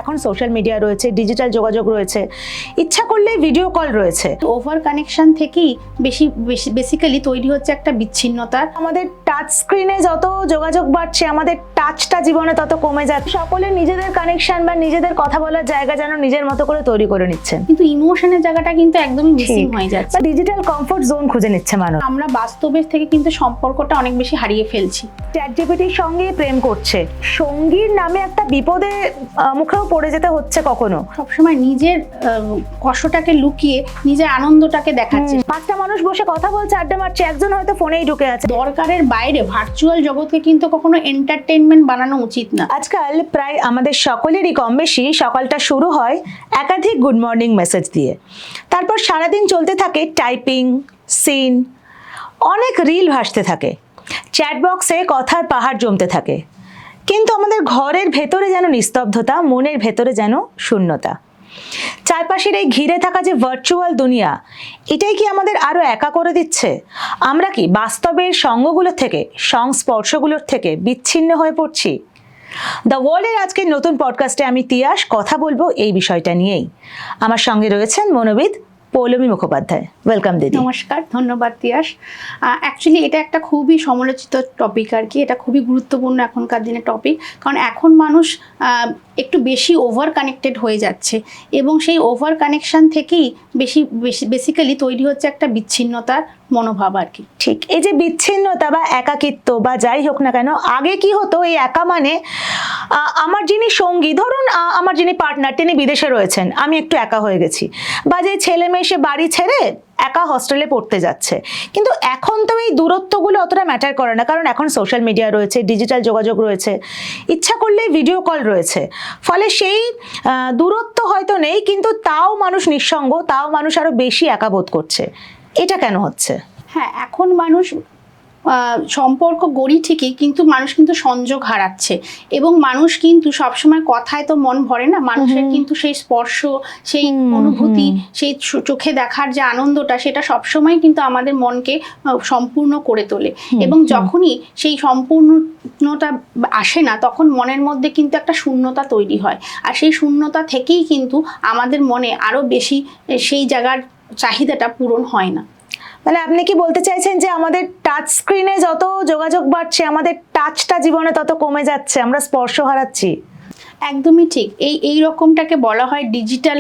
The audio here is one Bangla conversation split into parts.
এখন সোশ্যাল মিডিয়া রয়েছে, ডিজিটাল যোগাযোগ রয়েছে, ইচ্ছা করলে ভিডিও কল রয়েছে। ওভার কানেকশন থেকেই বেসিক্যালি তৈরি হচ্ছে একটা বিচ্ছিন্নতা। আমাদের টাচ স্ক্রিনে যত যোগাযোগ বাড়ছে, আমাদের টাচটা জীবনে তত কমে যাচ্ছে। সকলে নিজেদের কানেকশন বা নিজেদের কথা বলার জায়গা যেন নিজের মতো করে তৈরি করে নিচ্ছেন, কিন্তু ইমোশনের জায়গাটা কিন্তু একদমই মিসিং হয়ে যাচ্ছে। ডিজিটাল কমফোর্ট জোন খুঁজে নিচ্ছে মানুষ। আমরা বাস্তবের থেকে কিন্তু সম্পর্কটা অনেক বেশি হারিয়ে ফেলছি। চ্যাট জিপিটির সঙ্গে প্রেম করছে, সঙ্গীর নামে একটা বিপদে মুখেও পড়ে যেতে হচ্ছে কখনো। সবসময় নিজের কষ্টটাকে লুকিয়ে নিজের আনন্দটাকে দেখাচ্ছে। পাঁচটা মানুষ বসে কথা বলছে, আড্ডা মারছে, একজন হয়তো ফোনেই ঢুকে আছে। দরকারের বাইরে ভার্চুয়াল জগৎকে কিন্তু কখনো এন্টারটেইনমেন্ট বানানো উচিত না। আজকাল প্রায় আমাদের সকলেরই কম বেশি সকালটা শুরু হয় একাধিক গুড মর্নিং মেসেজ দিয়ে, তারপর সারাদিন চলতে থাকে টাইপিং, সিন, অনেক রিল ভাসতে থাকে, চ্যাট বক্সে কথার পাহাড় জমতে থাকে, কিন্তু আমাদের ঘরের ভেতরে যেন নিস্তব্ধতা, মনের ভেতরে যেন শূন্যতা। চারপাশের এই ঘিরে থাকা যে ভার্চুয়াল দুনিয়া, এটাই কি আমাদের আরো একা করে দিচ্ছে? আমরা কি বাস্তবের সঙ্গগুলোর থেকে, সংস্পর্শগুলোর থেকে বিচ্ছিন্ন হয়ে পড়ছি? দ্য ওয়ার্ল্ডের আজকের নতুন পডকাস্টে আমি তিয়াস কথা বলবো এই বিষয়টা নিয়েই। আমার সঙ্গে রয়েছেন মনোবিদ পৌলমী মুখোপাধ্যায়। ওয়েলকাম দিদি। নমস্কার, ধন্যবাদ তিয়াস। অ্যাকচুয়ালি এটা একটা খুবই সমালোচিত টপিক আর কি, এটা খুবই গুরুত্বপূর্ণ এখনকার দিনে টপিক, কারণ এখন মানুষ একটু বেশি ওভার কানেক্টেড হয়ে যাচ্ছে এবং সেই ওভার কানেকশন থেকেই বেসিক্যালি তৈরি হচ্ছে একটা বিচ্ছিন্নতার মনোভাব আর কি। ঠিক, এই যে বিচ্ছিন্নতা বা একাকিত্ব বা যাই হোক না কেন, আগে কি হতো, এই একা মানে আমার যিনি সঙ্গী, ধরুন আমার যিনি পার্টনার, তিনি বিদেশে রয়েছেন, আমি একটু একা হয়ে গেছি, বা যে ছেলে মেয়ে সে বাড়ি ছেড়ে একা হস্টেলে পড়তে যাচ্ছে। কিন্তু এখন তো এই দূরত্বগুলো অতটা ম্যাটার করে না, কারণ এখন সোশ্যাল মিডিয়া রয়েছে, ডিজিটাল যোগাযোগ রয়েছে, ইচ্ছা করলে ভিডিও কল রয়েছে। ফলে সেই দূরত্ব হয়তো নেই, কিন্তু তাও মানুষ নিঃসঙ্গ, তাও মানুষ আরো বেশি একা বোধ করছে। এটা কেন হচ্ছে? হ্যাঁ, এখন মানুষ সম্পর্ক গড়ি ঠিকই, কিন্তু মানুষ কিন্তু সংযোগ হারাচ্ছে এবং মানুষ কিন্তু সবসময় কথায় তো মন ভরে না, মানুষের কিন্তু সেই স্পর্শ, সেই অনুভূতি, সেই চোখে দেখার যে আনন্দটা, সেটা সবসময় কিন্তু আমাদের মনকে সম্পূর্ণ করে তোলে। এবং যখনই সেই সম্পূর্ণতা আসে না, তখন মনের মধ্যে কিন্তু একটা শূন্যতা তৈরি হয়, আর সেই শূন্যতা থেকেই কিন্তু আমাদের মনে আরো বেশি সেই জায়গার চাহিদাটা পূরণ হয় না। মানে আপনি কি বলতে চাইছেন যে আমাদের টাচ স্ক্রিনে যত যোগাযোগ বাড়ছে, আমাদের টাচটা জীবনে তত কমে যাচ্ছে, আমরা স্পর্শ হারাচ্ছি? একদমই ঠিক। এই রকমটাকে বলা হয় ডিজিটাল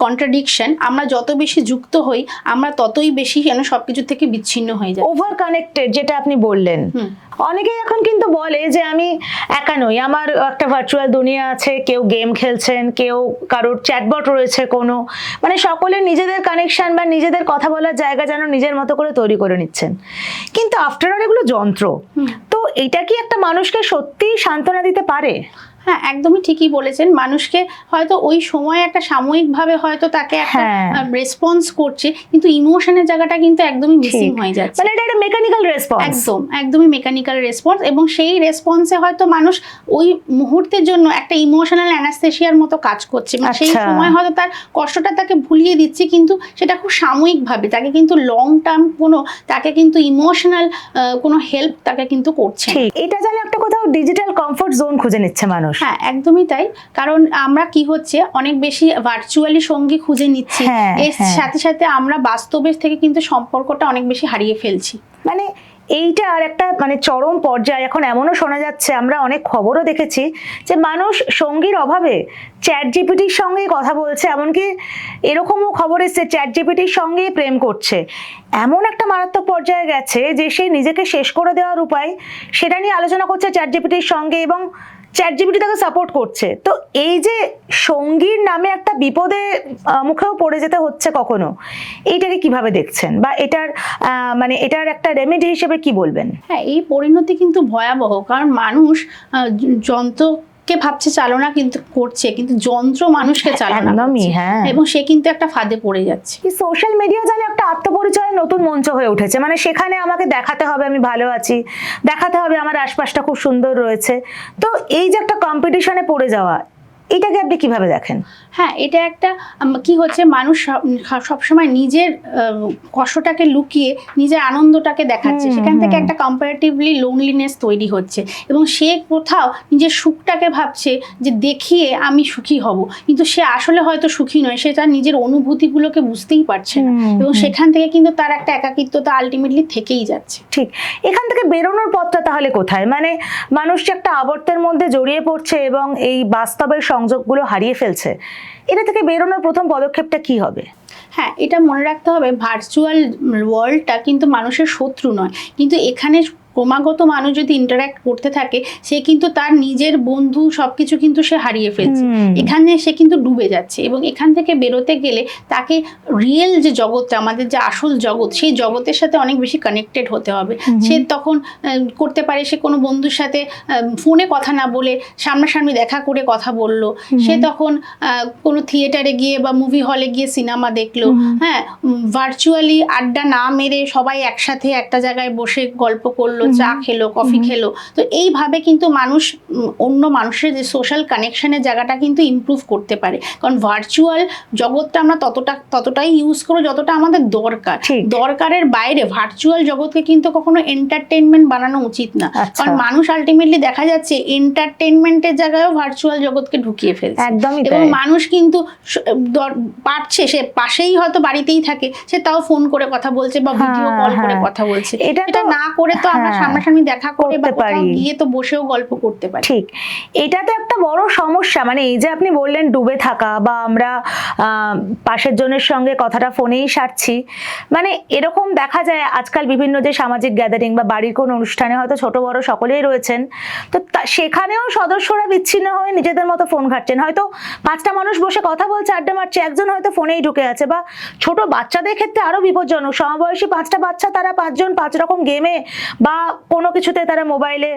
কন্ট্রাডিকশন। আমরা যত বেশি যুক্ত হই, আমরা ততই বেশি যেন সবকিছু থেকে বিচ্ছিন্ন হয়ে যায়। ওভার কানেক্টেড, যেটা আপনি বললেন। অনেকেই এখন কিন্তু বলে যে আমি একা নই, আমার একটা ভার্চুয়াল দুনিয়া আছে, কেউ গেম খেলছেন, কেউ কারোর চ্যাটবট রয়েছে কোনো, মানে সকলে নিজেদের কানেকশন বা নিজেদের কথা বলার জায়গা যেন নিজের মতো করে তৈরি করে নিচ্ছেন। কিন্তু আফটার অল এগুলো যন্ত্র। তো এটা কি একটা মানুষকে সত্যিই সান্ত্বনা দিতে পারে? হ্যাঁ, একদমই ঠিকই বলেছেন। মানুষকে হয়তো ওই সময় একটা সাময়িকভাবে হয়তো তাকে একটা রেসপন্স করছে, কিন্তু ইমোশনের জায়গাটা কিন্তু একদমই মিসিং হয়ে যাচ্ছে। মানে এটা একটা মেকানিক্যাল রেসপন্স। একদমই মেকানিক্যাল রেসপন্স, এবং সেই রেসপন্সে হয়তো মানুষ ওই মুহূর্তের জন্য একটা ইমোশনাল অ্যানাস্থেসিয়ার মতো কাজ করছে। মানে সেই সময় হয়তো তার কষ্টটা তাকে ভুলিয়ে দিচ্ছে, কিন্তু সেটা খুব সাময়িকভাবে, তাকে কিন্তু লং টার্ম তাকে কিন্তু ইমোশনাল কোনো হেল্প তাকে কিন্তু করছে। এটা যেন একটা কোথাও ডিজিটাল কমফোর্ট জোন খুঁজে নিচ্ছে মানুষ। হ্যাঁ, একদমই তাই। কারণ আমরা কি হচ্ছে, অনেক বেশি ভার্চুয়ালি সঙ্গী খুঁজে নিচ্ছি, এর সাথে সাথে আমরা বাস্তবের থেকে কিন্তু সম্পর্কটা অনেক বেশি হারিয়ে ফেলছি। মানে এইটা আর একটা মানে চরম পর্যায়ে এখন এমনও শোনা যাচ্ছে, আমরা অনেক খবরও দেখেছি যে মানুষ সঙ্গীর অভাবে চ্যাট জিপিটির সঙ্গে কথা বলছে, এমনকি এরকমও খবর এসেছে চ্যাট জিপিটির সঙ্গে প্রেম করছে। এমন একটা মারাত্মক পর্যায়ে গেছে যে সে নিজেকে শেষ করে দেওয়ার উপায়, সেটা নিয়ে আলোচনা করছে চ্যাট জিপিটির সঙ্গে, এবং চ্যাট জিপিটি তাকে সাপোর্ট করছে। তো এই যে সঙ্গীর নামে একটা বিপদে মুখেও পড়ে যেতে হচ্ছে কখনো, এইটাকে কিভাবে দেখছেন, বা এটার মানে এটার একটা রেমেডি হিসেবে কি বলবেন? হ্যাঁ, এই পরিণতি কিন্তু ভয়াবহ, কারণ মানুষ যন্ত্রকে ভাবছে চালনা কিন্তু করছে, কিন্তু যন্ত্র মানুষকে চালনা করছে, এবং সে কিন্তু একটা ফাঁদে পড়ে যাচ্ছে। সোশ্যাল মিডিয়া যেন একটা আত্মপরিচয়ের নতুন মঞ্চ হয়ে উঠেছে। মানে সেখানে আমাকে দেখাতে হবে আমি ভালো আছি, দেখাতে হবে আমার আশপাশটা খুব সুন্দর রয়েছে। তো এই যে একটা কম্পিটিশনে পড়ে যাওয়া, এটাকে আপনি কিভাবে দেখেন? হ্যাঁ, এটা একটা কি হচ্ছে, মানুষ সবসময় নিজের কষ্টটাকে লুকিয়ে নিজের আনন্দটাকে দেখাচ্ছে, সেখান থেকে একটা কম্পারেটিভলি লোনলিনেস তৈরি হচ্ছে এবং সে কোথাও নিজের সুখটাকে ভাবছে যে দেখিয়ে আমি সুখী হব, কিন্তু সে আসলে হয়তো সুখী নয়, সে তার নিজের অনুভূতিগুলোকে বুঝতেই পারছে না এবং সেখান থেকে কিন্তু তার একটা একাকিত্বতা আলটিমেটলি থেকেই যাচ্ছে। ঠিক, এখান থেকে বেরোনোর পথটা তাহলে কোথায়? মানে মানুষ যে একটা আবর্তের মধ্যে জড়িয়ে পড়ছে এবং এই বাস্তবের সংযোগগুলো হারিয়ে ফেলছে, এটা থেকে বেরোনোর প্রথম পদক্ষেপটা কি হবে? হ্যাঁ, এটা মনে রাখতে হবে, ভার্চুয়াল ওয়ার্ল্ডটা কিন্তু মানুষের শত্রু নয়, কিন্তু এখানে ক্রমাগত মানুষ যদি ইন্টারাক্ট করতে থাকে, সে কিন্তু তার নিজের বন্ধু সবকিছু কিন্তু সে হারিয়ে ফেলছে, এখানে সে কিন্তু ডুবে যাচ্ছে এবং এখান থেকে বেরোতে গেলে তাকে রিয়েল যে জগৎটা, আমাদের যে আসল জগৎ, সেই জগতের সাথে অনেক বেশি কানেক্টেড হতে হবে। সে তখন করতে পারে, সে কোনো বন্ধুর সাথে ফোনে কথা না বলে সামনাসামনি দেখা করে কথা বলল, সে তখন কোনো থিয়েটারে গিয়ে বা মুভি হলে গিয়ে সিনেমা দেখলো, হ্যাঁ, ভার্চুয়ালি আড্ডা না মেরে সবাই একসাথে একটা জায়গায় বসে গল্প করলো, চা খেলো, কফি খেলো। তো এইভাবে কিন্তু মানুষ অন্য মানুষের যে সোশ্যাল কানেকশনের জায়গাটা কিন্তু ইমপ্রুভ করতে পারে, কারণ ভার্চুয়াল জগৎটা আমরা ততটাই ইউজ করো যতটা আমাদের দরকার। দরকারের বাইরে ভার্চুয়াল জগৎকে কিন্তু কখনো এন্টারটেনমেন্ট বানানো উচিত না, কারণ মানুষ আলটিমেটলি দেখা যাচ্ছে এন্টারটেনমেন্টের জায়গায়ও ভার্চুয়াল জগৎকে ঢুকিয়ে ফেলছে। এবং মানুষ কিন্তু পারছে, সে পাশেই হয়তো বাড়িতেই থাকে, সে তাও ফোন করে কথা বলছে বা ভিডিও কল করে কথা বলছে। এটা না করে তো আমরা সামনাসামনি দেখা করে বা কোথাও গিয়ে তো বসেও গল্প করতে পারি। ঠিক, এটা তো একটা বড় সমস্যা। মানে এই যে আপনি বললেন ডুবে থাকা বা আমরা পাশের জনের সঙ্গে কথাটা ফোনেই সারছি, মানে এরকম দেখা যায় আজকাল বিভিন্ন যে সামাজিক গ্যাদারিং বা বাড়ির কোনো অনুষ্ঠানে হয়তো ছোট বড় সকলেই রয়েছেন, তো সেখানেও সদস্যরা বিচ্ছিন্ন হয়ে নিজেদের মতো ফোন ঘাটছেন। হয়তো 5টা মানুষ বসে কথা বলছে, আড্ডা মারছে, একজন হয়তো ফোনেই ঢুকে আছে। বা ছোট বাচ্চাদের ক্ষেত্রে আরো বিপজ্জনক, সমবয়সী 5টা বাচ্চা, তারা 5 জন 5 রকম গেমে বা কোনো কিছুতে তারা মোবাইলে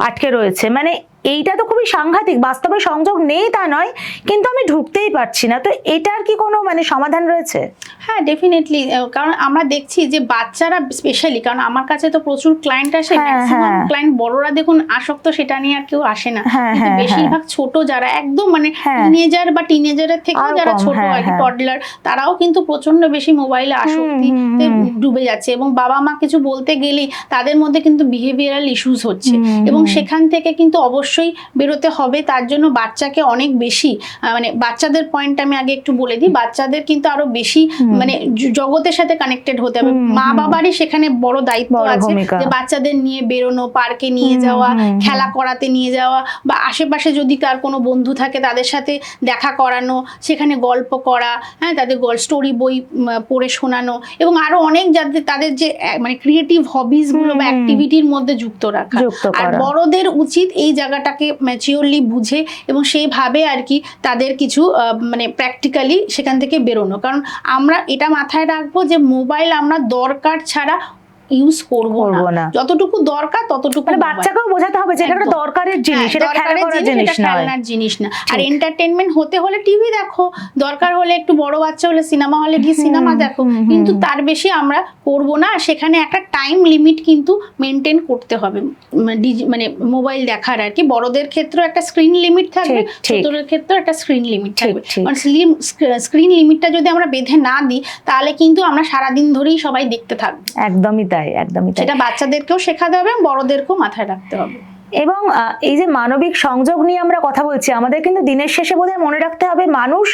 আটকে রয়েছে। মানে এইটা তো খুবই সাংঘাতিক। বাস্তবে সংযোগ নেই তা নয়, কিন্তু আমি ঢুকতেই পারছি না। তো এটার কি কোনো মানে সমাধান রয়েছে? হ্যাঁ, ডেফিনেটলি, কারণ আমরা দেখছি যে বাচ্চারা স্পেশালি, কারণ আমার কাছে তো প্রচুর ক্লায়েন্ট আসে, ম্যাক্সিমাম ক্লায়েন্ট বড়রা দেখুন আসক্ত, সেটা নিয়ে আর কেউ আসে না, কিন্তু বেশিরভাগ ছোট যারা একদম মানে টিনেজার বা টিনেজারের থেকে যারা ছোট আর কি, টডলার, তারাও কিন্তু প্রচন্ড বেশি মোবাইলে আসক্তিতে ডুবে যাচ্ছে এবং বাবা মা কিছু বলতে গেলেই তাদের মধ্যে কিন্তু বিহেভিয়ারাল ইস্যুস হচ্ছে এবং সেখান থেকে কিন্তু অবশ্যই বেরোতে হবে। তার জন্য বাচ্চাকে অনেক বেশি, মানে বাচ্চাদের পয়েন্ট আমি আগে একটু বলে দিই, বাচ্চাদের কিন্তু আরো বেশি মানে জগতের সাথে কানেক্টেড হতে হবে। মা বাবারই সেখানে বড় দায়িত্ব আছে যে বাচ্চাদের নিয়ে বেরোনো, পার্কে নিয়ে যাওয়া, খেলা করাতে নিয়ে যাওয়া, বা আশেপাশে যদি তার কোনো বন্ধু থাকে তাদের সাথে দেখা করানো, সেখানে গল্প করা, হ্যাঁ, তাদের স্টোরি বই পড়ে শোনানো এবং আরো অনেক যাদের তাদের যে মানে ক্রিয়েটিভ হবিজ গুলো বা অ্যাক্টিভিটির মধ্যে যুক্ত রাখা। আর বড়দের উচিত এই জায়গাটাকে ম্যাচিওরলি বুঝে এবং সেইভাবে আর কি তাদের কিছু মানে প্র্যাকটিক্যালি সেখান থেকে বেরোনো। কারণ আমরা এটা মাথায় রাখবো যে মোবাইল আমরা দরকার ছাড়া ইউজ করব না, যতটুকু দরকার ততটুকু। মানে বাচ্চাকেও বোঝাতে হবে যে এটা দরকারের জিনিস, এটা খেলনার জিনিস না। আর এন্টারটেইনমেন্ট হতে হলে টিভি দেখো, দরকার হলে একটু বড় বাচ্চা হলে সিনেমা হলে গিয়ে সিনেমা দেখো, কিন্তু তার বেশি আমরা করব না। সেখানে একটা টাইম লিমিট কিন্তু মেনটেন করতে হবে, মানে মোবাইল দেখার আর কি। বড়দের ক্ষেত্রে একটা স্ক্রিন লিমিট থাকবে, ছোটদের ক্ষেত্রে একটা স্ক্রিন লিমিট থাকবে। কারণ স্ক্রিন লিমিটটা যদি আমরা বেঁধে না দিই, তাহলে কিন্তু আমরা সারাদিন ধরেই সবাই দেখতে থাকবো। একদমই তাই। সেটা বাচ্চাদেরকেও শেখাতে হবে, বড়দেরকেও মাথায় রাখতে হবে। এবং এই যে মানবিক সংযোগ নিয়ে আমরা কথা বলছি, আমাদের কিন্তু দিনের শেষে বোধহয় মনে রাখতে হবে মানুষ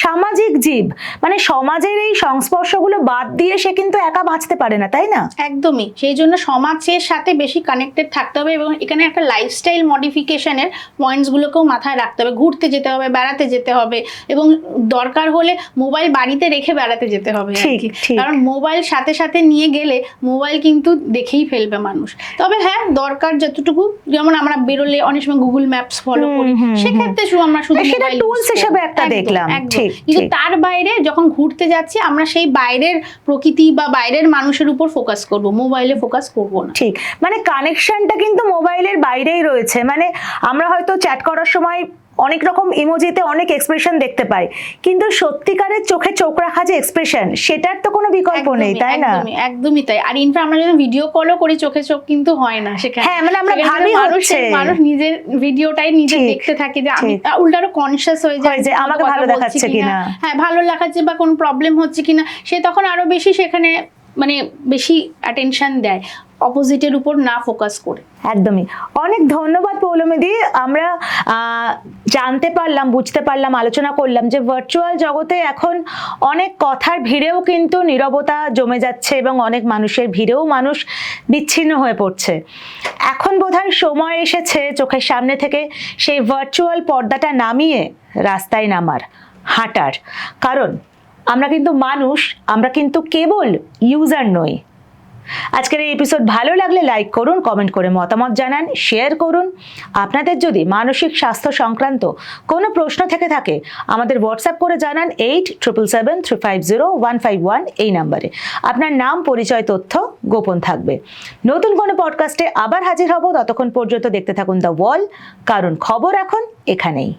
সামাজিক জীব। মানে সমাজের এই সংস্পর্শগুলো বাদ দিয়ে সে কিন্তু একা বাঁচতে পারে না, তাই না? একদমই, সেই জন্য সমাজের সাথে বেশি কানেক্টেড থাকতে হবে এবং এখানে একটা লাইফস্টাইল মডিফিকেশনের পয়েন্টসগুলোকেও মাথায় রাখতে হবে। ঘুরতে যেতে হবে, বেড়াতে যেতে হবে এবং দরকার হলে মোবাইল বাড়িতে রেখে বেড়াতে যেতে হবে, কারণ মোবাইল সাথে সাথে নিয়ে গেলে মোবাইল কিন্তু দেখেই ফেলবে মানুষ। তবে হ্যাঁ, দরকার যতটুকু, যেমন আমরা বেরোলে অনেক সময় গুগল ম্যাপস ফলো করি, সেক্ষেত্রে আমরা শুধু মোবাইল টুলস হিসেবে একটা দেখলাম, কিন্তু তার বাইরে যখন ঘুরতে যাচ্ছি আমরা সেই বাইরের প্রকৃতি বা বাইরের মানুষের উপর ফোকাস করব, মোবাইলে ফোকাস করব না। ঠিক, মানে কানেকশনটা কিন্তু মোবাইলের বাইরেই রয়েছে। মানে আমরা হয়তো চ্যাট করার সময় অনেক রকম ইমোজিতে অনেক এক্সপ্রেশন দেখতে পাই, কিন্তু সত্যিকারের চোখে চোখ রাখা যে এক্সপ্রেশন, সেটার তো কোনো বিকল্প নেই, তাই না? একদমই তাই। আর ইনফ্যাক্ট আমরা যখন ভিডিও কলও করি, চোখে চোখ কিন্তু হয় না সেখানে। হ্যাঁ, মানে আমরা ভাবি হচ্ছে মানুষ নিজের ভিডিওটাই নিজে দেখতে থাকে, যে আমি উল্টা আরো কনসিয়াস হয়ে যায় যে আমাকে ভালো দেখাচ্ছে কিনা, হ্যাঁ ভালো দেখাচ্ছে বা কোনো প্রবলেম হচ্ছে কিনা, সে তখন আরো বেশি সেখানে মানে বেশি অ্যাটেনশন দেয়, অপোজিটের উপর না ফোকাস করে। একদমই। অনেক ধন্যবাদ পৌলমীদি। আমরা জানতে পারলাম, বুঝতে পারলাম, আলোচনা করলাম যে ভার্চুয়াল জগতে এখন অনেক কথার ভিড়েও কিন্তু নীরবতা জমে যাচ্ছে এবং অনেক মানুষের ভিড়েও মানুষ বিচ্ছিন্ন হয়ে পড়ছে। এখন বোধহয় সময় এসেছে চোখের সামনে থেকে সেই ভার্চুয়াল পর্দাটা নামিয়ে রাস্তায় নামার, হাঁটার। কারণ আমরা কিন্তু মানুষ, আমরা কিন্তু কেবল ইউজার নই। আজকের এই এপিসোড ভালো লাগলে লাইক করুন, কমেন্ট করে মতামত জানান, শেয়ার করুন। আপনাদের যদি মানসিক স্বাস্থ্য সংক্রান্ত কোনো প্রশ্ন থেকে থাকে, আমাদের হোয়াটসঅ্যাপ করে জানান 8777350151 এই নাম্বারে। আপনার নাম, পরিচয়, তথ্য গোপন থাকবে। নতুন কোনো পডকাস্টে আবার হাজির হব, ততক্ষণ পর্যন্ত দেখতে থাকুন দ্য ওয়াল, কারণ খবর এখন এখানেই।